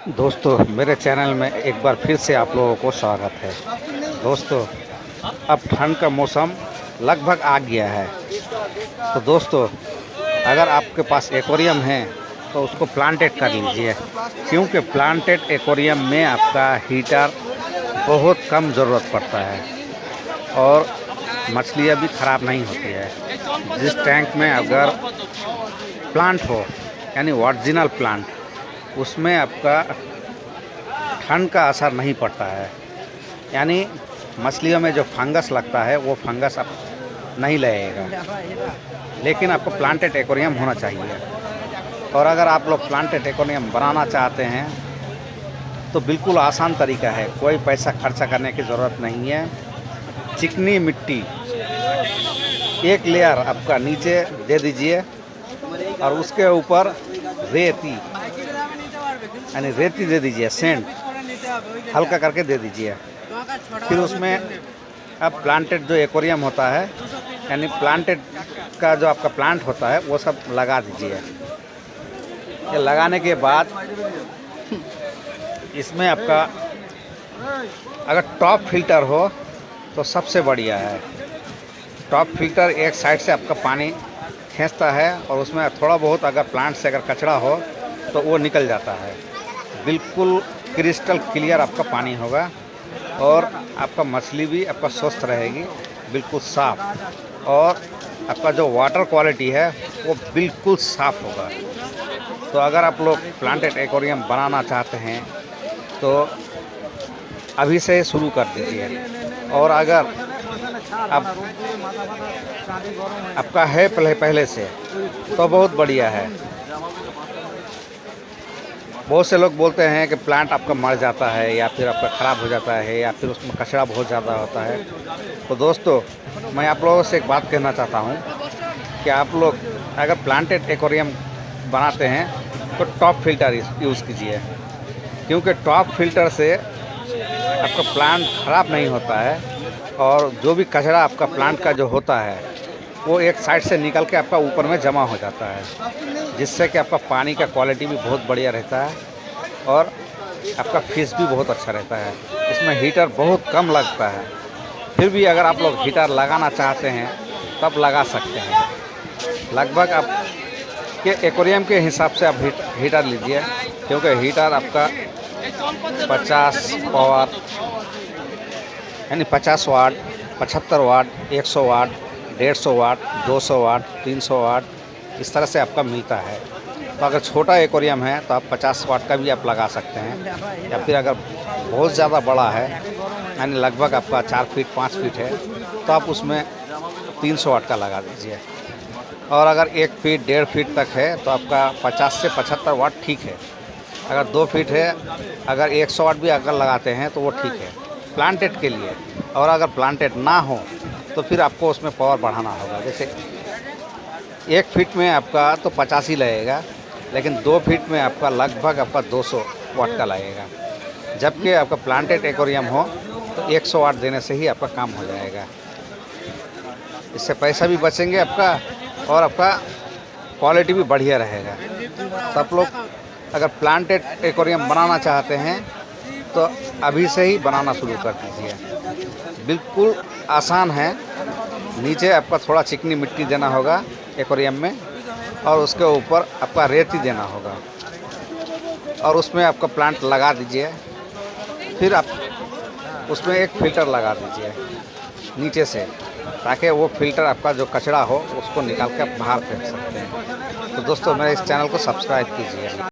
दोस्तों मेरे चैनल में एक बार फिर से आप लोगों को स्वागत है। दोस्तों अब ठंड का मौसम लगभग आ गया है, तो दोस्तों अगर आपके पास एक्वेरियम है तो उसको प्लांटेड कर लीजिए, क्योंकि प्लांटेड एक्वेरियम में आपका हीटर बहुत कम ज़रूरत पड़ता है और मछलियाँ भी ख़राब नहीं होती है। जिस टैंक में अगर प्लांट हो यानी ओरिजिनल प्लांट, उसमें आपका ठंड का असर नहीं पड़ता है, यानी मछलियों में जो फंगस लगता है वो फंगस अब नहीं लगेगा। लेकिन आपको प्लांटेड एक्वेरियम होना चाहिए। और अगर आप लोग प्लांटेड एक्वेरियम बनाना चाहते हैं तो बिल्कुल आसान तरीका है, कोई पैसा खर्चा करने की ज़रूरत नहीं है। चिकनी मिट्टी एक लेयर आपका नीचे दे दीजिए और उसके ऊपर रेती यानी रेती दे दीजिए, सेंड हल्का करके दे दीजिए। फिर उसमें अब प्लांटेड जो एक्वेरियम होता है यानी प्लांटेड का जो आपका प्लांट होता है वो सब लगा दीजिए। ये लगाने के बाद इसमें आपका अगर टॉप फिल्टर हो तो सबसे बढ़िया है। टॉप फिल्टर एक साइड से आपका पानी खींचता है और उसमें थोड़ा बहुत अगर प्लांट से अगर कचरा हो तो वो निकल जाता है। बिल्कुल क्रिस्टल क्लियर आपका पानी होगा और आपका मछली भी आपका स्वस्थ रहेगी, बिल्कुल साफ़। और आपका जो वाटर क्वालिटी है वो बिल्कुल साफ़ होगा। तो अगर आप लोग प्लांटेड एक्वेरियम बनाना चाहते हैं तो अभी से शुरू कर दीजिए। और अगर आपका है पहले से तो बहुत बढ़िया है। बहुत से लोग बोलते हैं कि प्लांट आपका मर जाता है या फिर आपका ख़राब हो जाता है या फिर उसमें कचरा बहुत ज़्यादा होता है। तो दोस्तों मैं आप लोगों से एक बात कहना चाहता हूँ कि आप लोग अगर प्लांटेड एक्वेरियम बनाते हैं तो टॉप फिल्टर यूज़ कीजिए, क्योंकि टॉप फिल्टर से आपका प्लांट ख़राब नहीं होता है और जो भी कचरा आपका प्लांट का जो होता है वो एक साइड से निकल के आपका ऊपर में जमा हो जाता है, जिससे कि आपका पानी का क्वालिटी भी बहुत बढ़िया रहता है और आपका फिश भी बहुत अच्छा रहता है। इसमें हीटर बहुत कम लगता है। फिर भी अगर आप लोग हीटर लगाना चाहते हैं तब लगा सकते हैं। लगभग आप के एक्वेरियम के हिसाब से आप हीटर लीजिए, क्योंकि हीटर आपका 50 पावर यानी 50 वाट, 75 वाट, 100 वाट, 150 वाट, 200 वाट, 300 वाट इस तरह से आपका मिलता है। तो अगर छोटा एक्वेरियम है तो आप 50 वाट का भी आप लगा सकते हैं, या फिर अगर बहुत ज़्यादा बड़ा है यानी लगभग आपका 4 फीट 5 फीट है तो आप उसमें 300 वाट का लगा दीजिए। और अगर 1 फीट 1.5 फीट तक है तो आपका 50 से 75 वाट ठीक है। अगर 2 फीट है, अगर 100 वाट भी अगर लगाते हैं तो वो ठीक है प्लांटेड के लिए। और अगर प्लांटेड ना हो तो फिर आपको उसमें पावर बढ़ाना होगा। जैसे 1 फीट में आपका तो 50 ही लगेगा, लेकिन 2 फीट में आपका लगभग आपका 200 वाट का लगेगा। जबकि आपका प्लांटेड एक्वेरियम हो तो 100 वाट देने से ही आपका काम हो जाएगा। इससे पैसा भी बचेंगे आपका और आपका क्वालिटी भी बढ़िया रहेगा। तो आप लोग अगर प्लांटेड एक्वेरियम बनाना चाहते हैं तो अभी से ही बनाना शुरू कर दीजिए। बिल्कुल आसान है। नीचे आपका थोड़ा चिकनी मिट्टी देना होगा एक्वेरियम में और उसके ऊपर आपका रेती देना होगा और उसमें आपका प्लांट लगा दीजिए। फिर आप उसमें एक फ़िल्टर लगा दीजिए नीचे से, ताकि वो फ़िल्टर आपका जो कचरा हो उसको निकाल के आप बाहर फेंक सकते हैं। तो दोस्तों मेरे इस चैनल को सब्सक्राइब कीजिए।